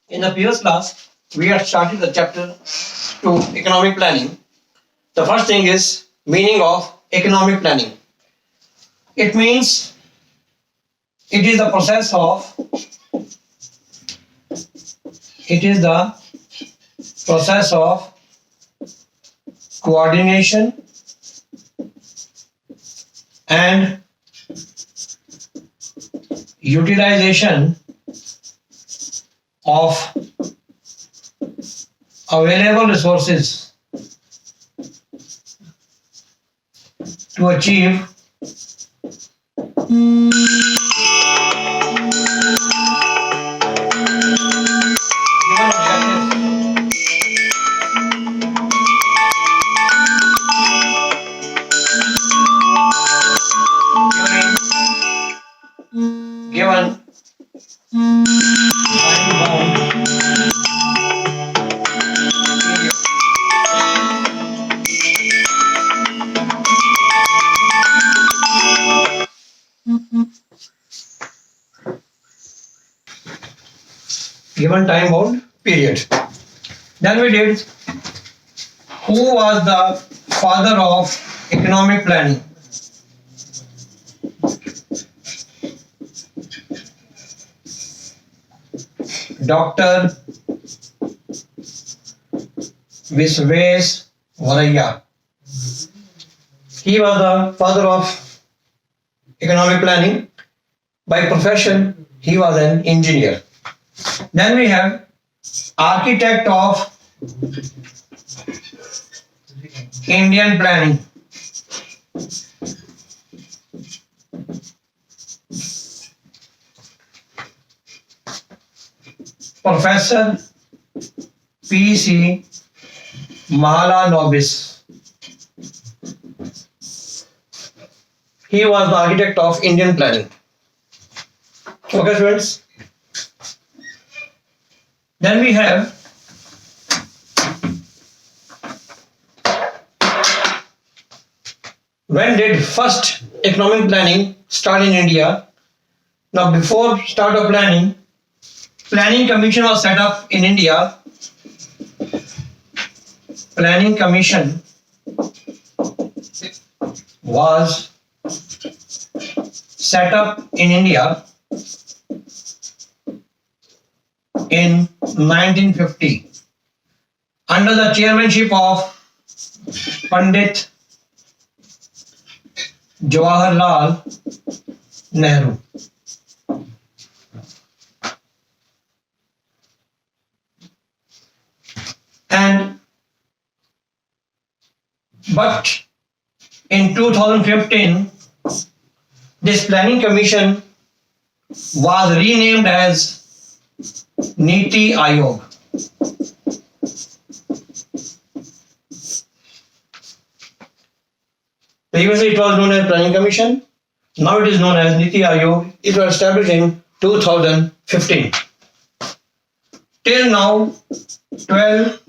In the previous class, we had started the chapter 2 economic planning. The first thing is meaning of economic planning. It means it is the process of coordination and utilization of available resources to achieve given objectives given time-bound period. Then we did who was the father of economic planning. Dr. Visvesvaraya. He was the father of economic planning. By profession, he was an engineer. Then we have architect of Indian planning. Professor P.C. Mahalanobis. He was the architect of Indian planning. Okay, friends. Then we have when did first economic planning start in India? Now, before start of planning commission was set up in India. Planning commission was set up in India in 1950 under the chairmanship of Pandit Jawaharlal Nehru. But in 2015, this planning commission was renamed as Niti Aayog. Previously it was known as Planning Commission. Now it is known as Niti Aayog. It was established in 2015. Till now, 12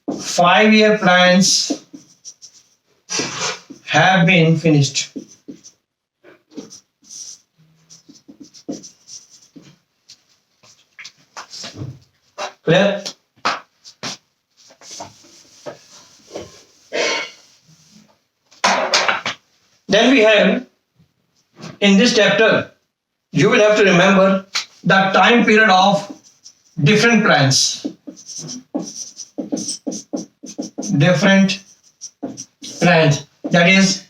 5-year plans have been finished. Clear? Then we have in this chapter, you will have to remember the time period of different plans. That is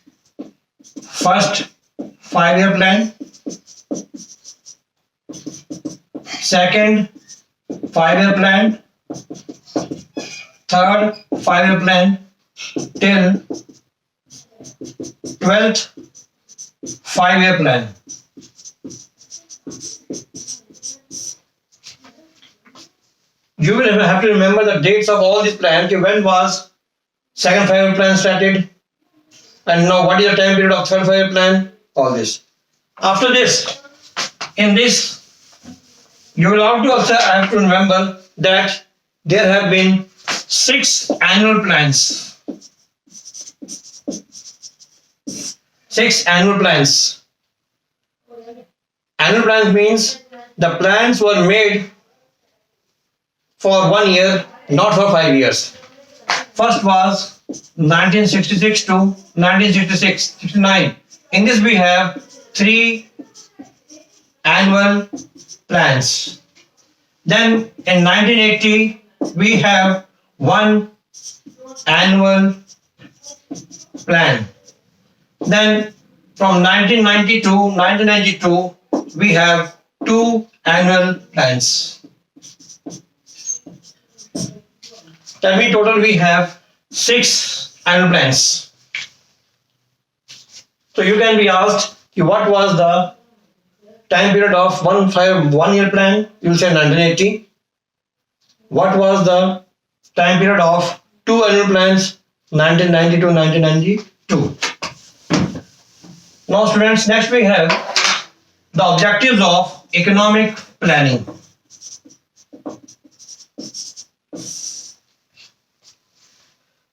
first 5-year plan, second 5-year plan, third 5-year plan till 12th 5-year plan. You will have to remember the dates of all these plans. When was second 5-year plan started, and now what is the time period of third 5-year plan? All this. After this, in this, you will also have to remember that there have been 6 annual plans. 6 annual plans. Annual plans means the plans were made for 1 year, not for 5 years. First was 1966 to 1969. In this we have 3 annual plans. Then in 1980 we have 1 annual plan. Then from 1990 to 1992 we have 2 annual plans. That means total we have 6 annual plans. So you can be asked, what was the time period of 1 year plan? You will say 1980. What was the time period of 2 annual plans? 1990 to 1992. Now students, next we have the objectives of economic planning.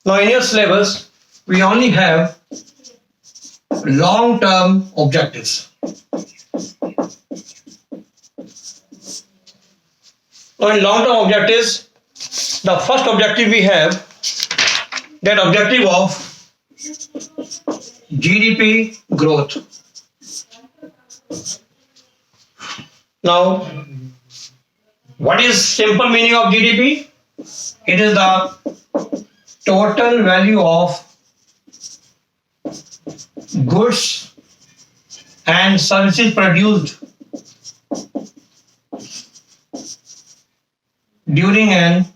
Now in your syllabus, we only have long-term objectives. Now in long-term objectives, the first objective we have, that objective of GDP growth. Now, what is simple meaning of GDP? It is the total value of goods and services produced during an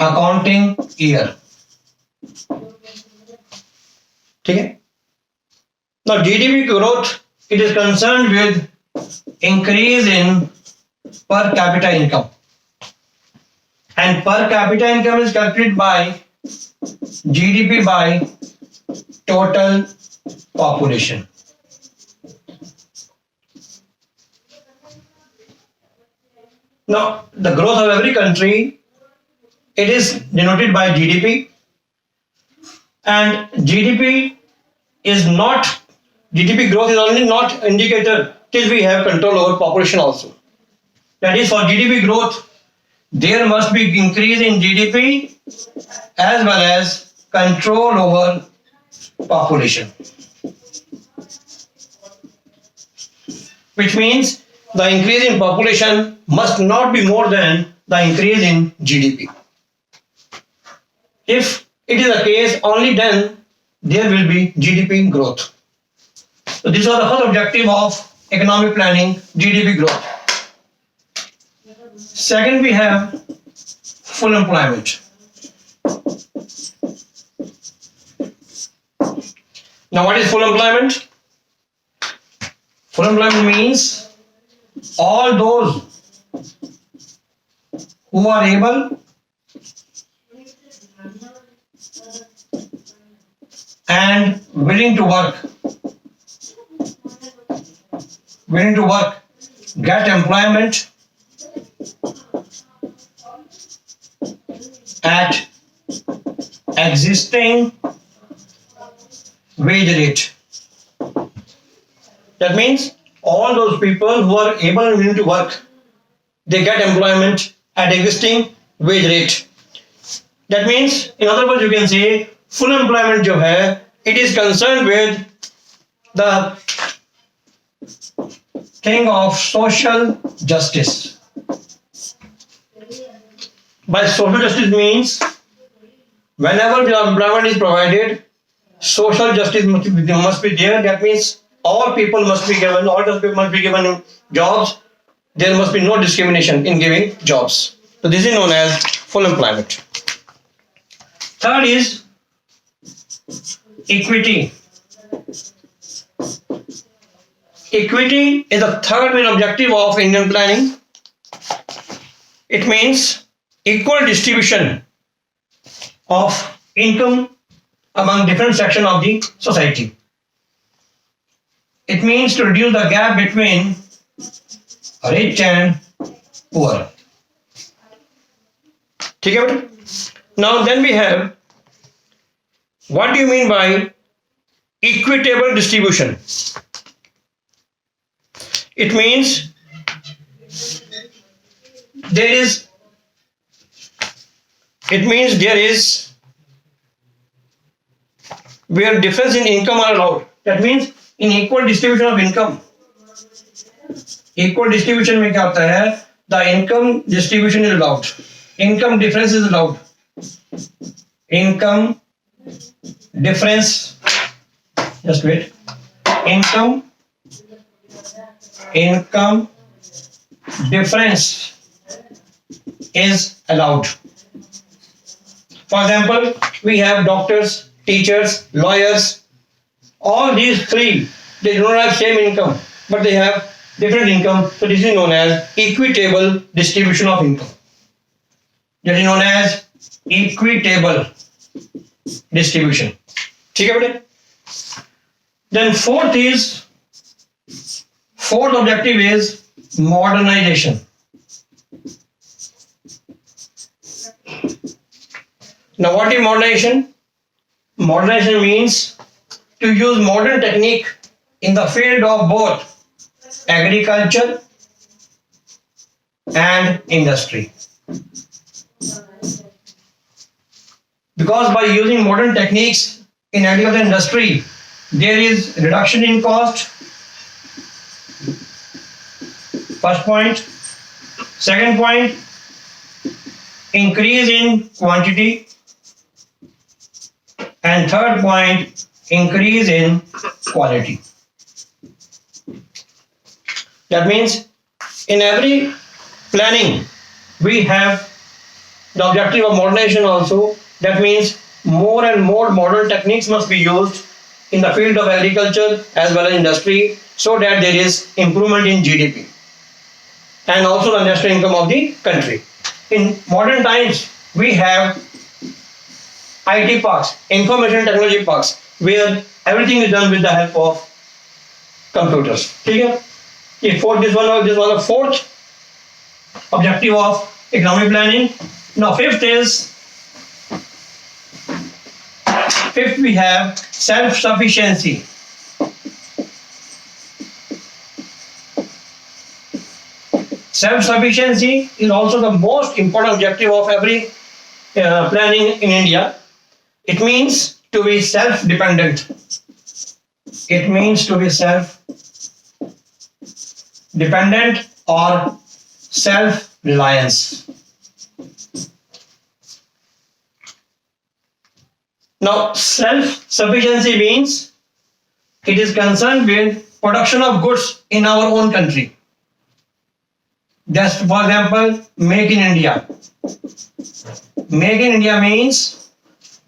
accounting year. Okay? Now GDP growth, it is concerned with increase in per capita income. And per capita income is calculated by GDP by total population. Now, the growth of every country, it is denoted by GDP, and GDP growth is only not indicator till we have control over population also. That is, for GDP growth, there must be increase in GDP as well as control over population. Which means the increase in population must not be more than the increase in GDP. If it is the case, only then there will be GDP growth. So this was the first objective of economic planning, GDP growth. Second, we have full employment. Now, what is full employment? Full employment means all those who are able and willing to work get employment at existing wage rate. That means all those people who are able and willing to work, they get employment at existing wage rate. That means, in other words, you can say full employment जो है, it is concerned with the thing of social justice. By social justice means whenever the employment is provided, social justice must be there. That means all people must be given, jobs. There must be no discrimination in giving jobs. So this is known as full employment. Third is equity. Equity is the third main objective of Indian planning. It means equal distribution of income among different sections of the society. It means to reduce the gap between rich and poor. Okay? Now then we have, what do you mean by equitable distribution? It means there is, it means there is where difference in income are allowed. That means in equal distribution of income. Equal distribution में क्या होता है? The income distribution is allowed. Income difference is allowed. Income difference. Just wait. Income difference is allowed. For example, we have doctors, teachers, lawyers. All these three, they do not have same income, but they have different income. So this is known as equitable distribution of income. That is known as equitable distribution. ठीक है बेटे? Then fourth objective is modernization. Now what is modernization? Modernization means to use modern technique in the field of both agriculture and industry. Because by using modern techniques in agriculture industry, there is reduction in cost. First point. Second point, increase in quantity. And third point, increase in quality. That means in every planning we have the objective of modernization also. That means more and more modern techniques must be used in the field of agriculture as well as industry, so that there is improvement in GDP and also the national income of the country. In modern times we have IT parks, information technology parks, where everything is done with the help of computers. ठीक है? This was the fourth objective of economic planning. Now fifth we have self-sufficiency. Self-sufficiency is also the most important objective of every planning in India. It means to be self-dependent. It means to be self-dependent or self-reliance. Now, self-sufficiency means it is concerned with production of goods in our own country. Just for example, Make in India. Make in India means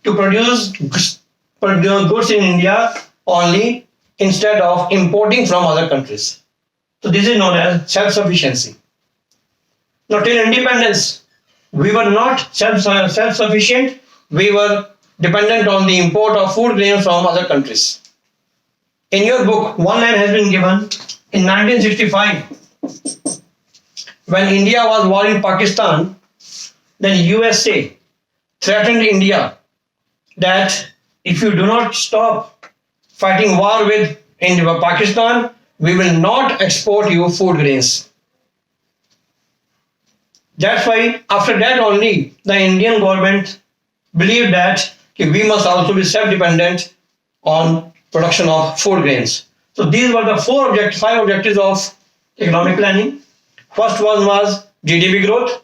to produce goods in India only instead of importing from other countries. So this is known as self-sufficiency. Now till independence, we were not self-sufficient. We were dependent on the import of food grains from other countries. In your book, one line has been given in 1965. When India was war in Pakistan, then USA threatened India that if you do not stop fighting war with Pakistan, we will not export you food grains. That's why after that only the Indian government believed that we must also be self-dependent on production of food grains. So these were the five objectives of economic planning. First one was GDP growth.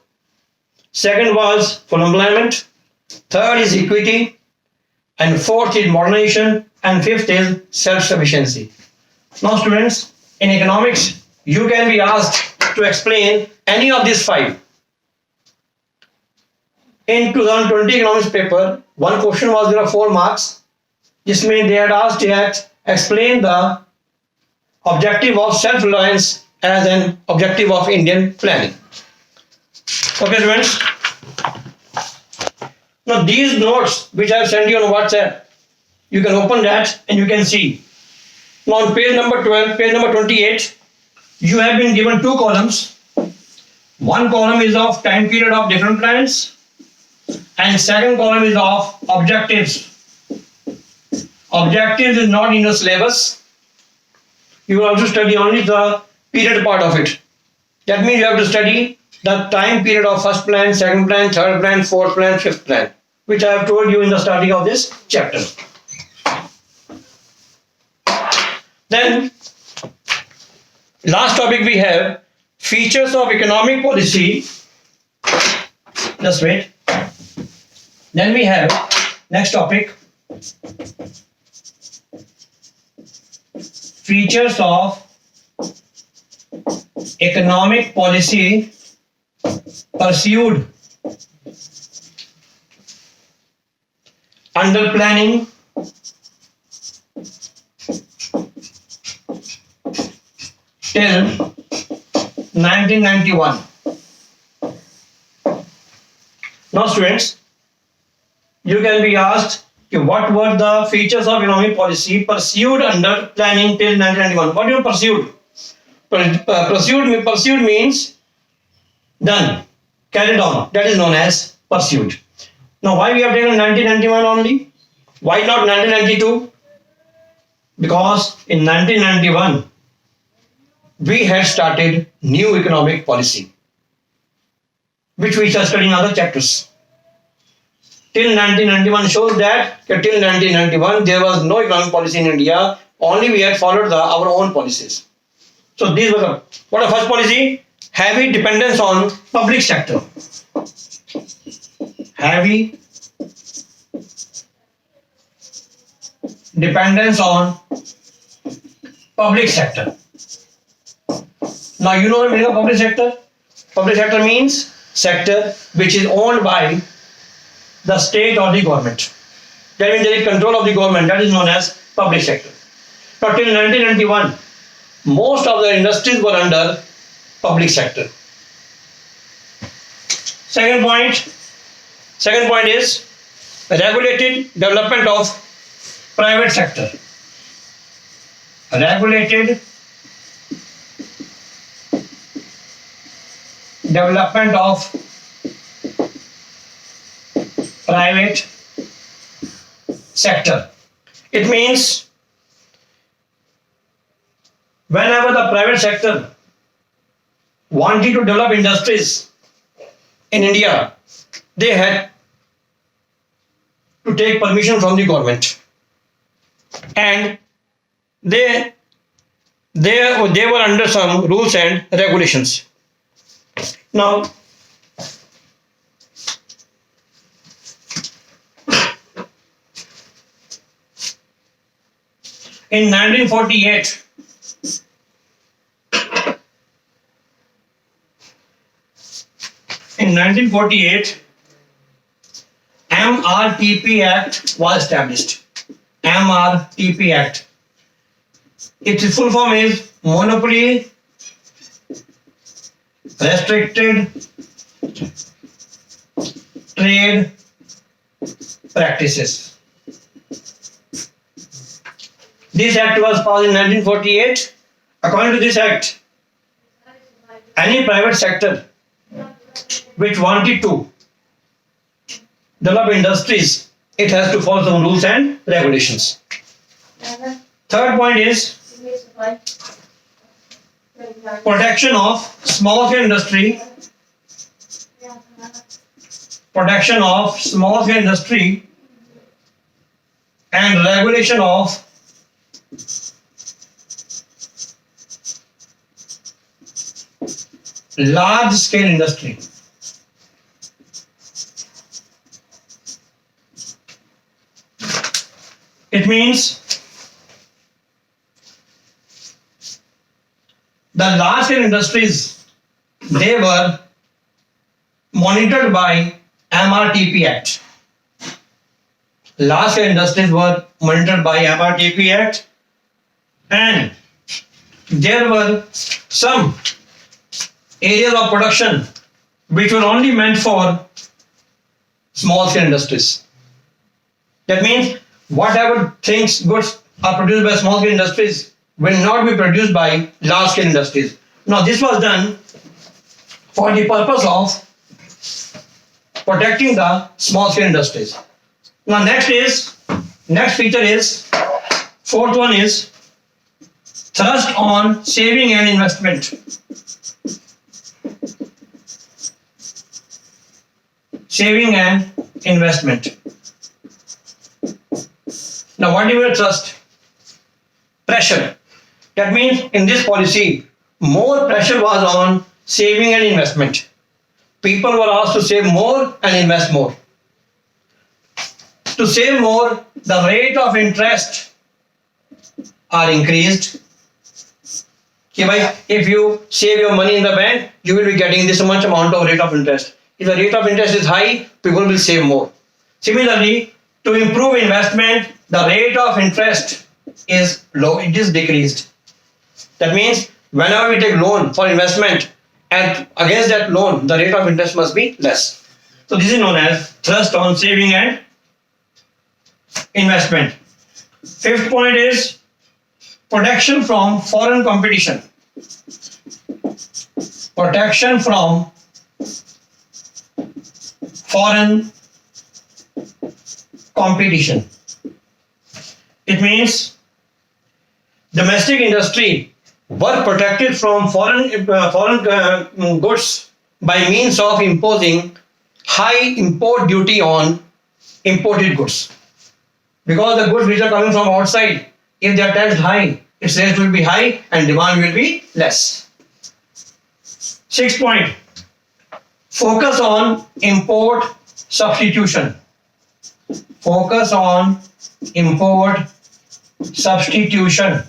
Second was full employment. Third is equity. And fourth is modernization. And fifth is self-sufficiency. Now students, in economics, you can be asked to explain any of these five. In 2020 economics paper, one question was there are 4 marks. जिसमें they had asked that explain the objective of self-reliance as an objective of Indian planning. Okay students. Now these notes which I have sent you on WhatsApp, you can open that and you can see. Now on page number 12, page number 28, you have been given 2 columns. One column is of time period of different plans, and second column is of objectives. Objectives is not in your syllabus. You will also study only the period part of it. That means you have to study the time period of first plan, second plan, third plan, fourth plan, fifth plan, which I have told you in the starting of this chapter. Then, last topic we have features of economic policy. Just wait. Then we have next topic, features of economic policy pursued under planning till 1991. Now students, you can be asked what were the features of economic policy pursued under planning till 1991. What do you pursued? Pursued means done, carried on. That is known as pursued. Now why we have taken 1991 only? Why not 1992? Because in 1991 we had started new economic policy, which we shall study in other chapters. Till 1991 shows that till 1991 there was no economic policy in India, only we had followed our own policies. So these were what the first policy? Heavy dependence on public sector. Heavy dependence on public sector. Now you know the meaning of public sector? Public sector means sector which is owned by the state or the government. That means there is control of the government. That is known as public sector. Now till 1991, most of the industries were under public sector. Second point is regulated development of private sector. Regulated development of private sector. It means whenever the private sector wanted to develop industries in India, they had to take permission from the government, and they were under some rules and regulations. Now, in 1948, MRTP Act was established. MRTP Act. Its full form is Monopoly Restricted Trade Practices. This act was passed in 1948. According to this act, any private sector which wanted to develop industries, it has to follow some rules and regulations. Third point is protection of small scale industry. Protection of small scale industry and regulation of large scale industry. It means the large scale industries, they were monitored by MRTP Act. Large scale industries were monitored by MRTP Act, and there were some areas of production which were only meant for small scale industries. That means whatever things, goods are produced by small scale industries will not be produced by large scale industries. Now this was done for the purpose of protecting the small scale industries. Now next feature is, fourth one is thrust on saving and investment. saving and investment. Now, what do you mean trust? Pressure. That means in this policy, more pressure was on saving and investment. People were asked to save more and invest more. To save more, the rate of interest are increased. If you save your money in the bank, you will be getting this much amount of rate of interest. If the rate of interest is high, people will save more. Similarly, to improve investment, the rate of interest is low, it is decreased. That means whenever we take loan for investment, and against that loan, the rate of interest must be less. So this is known as thrust on saving and investment. Fifth point is protection from foreign competition. Protection from foreign competition. It means domestic industry were protected from foreign goods by means of imposing high import duty on imported goods. Because the goods which are coming from outside, if they are taxed high, its rate will be high and demand will be less. Sixth point, focus on import substitution. Focus on import substitution.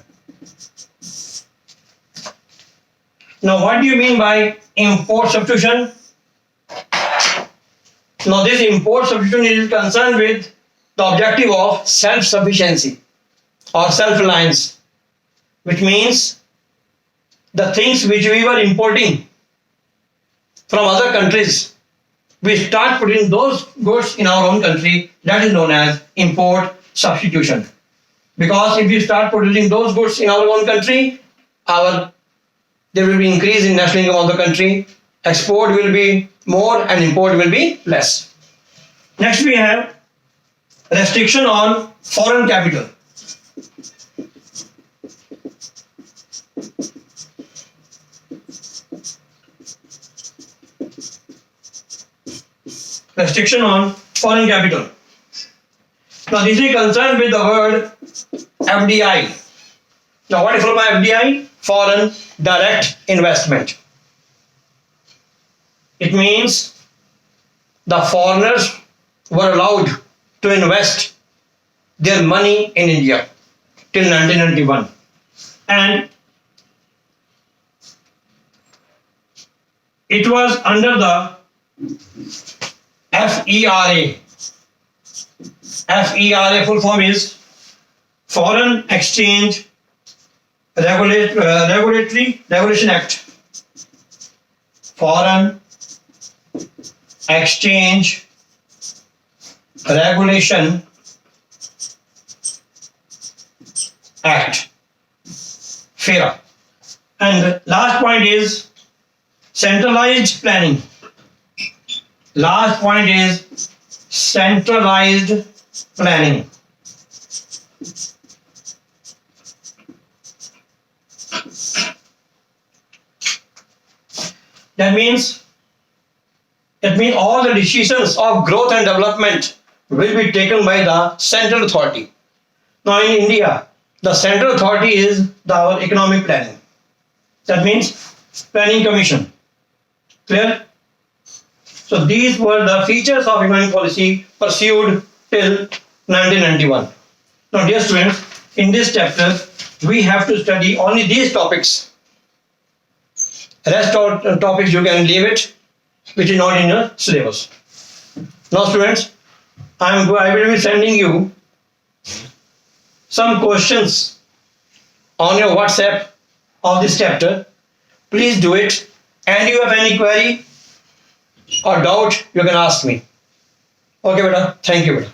Now, what do you mean by import substitution? Now, this import substitution is concerned with the objective of self-sufficiency or self-reliance, which means the things which we were importing from other countries, we start putting those goods in our own country. That is known as import substitution. Because if we start producing those goods in our own country, there will be increase in national income of the country, export will be more and import will be less. Next we have restriction on foreign capital. Restriction on foreign capital. Now this is concerned with the word FDI. Now what is called by FDI? Foreign direct investment. It means the foreigners were allowed to invest their money in India till 1991. And it was under the FERA. FERA full form is Foreign Exchange Regulation Act. Foreign Exchange Regulation Act, FERA. And last point is centralized planning. Last point is centralized planning. That means all the decisions of growth and development will be taken by the central authority. Now in India, the central authority is our economic planning. That means planning commission. Clear? So these were the features of economic policy pursued till 1991. Now dear students, in this chapter we have to study only these topics. Rest of topics you can leave it, which is not in your syllabus. Now students, I will be sending you some questions on your WhatsApp of this chapter. Please do it, and you have any query or doubt, you can ask me. Okay beta, thank you beta.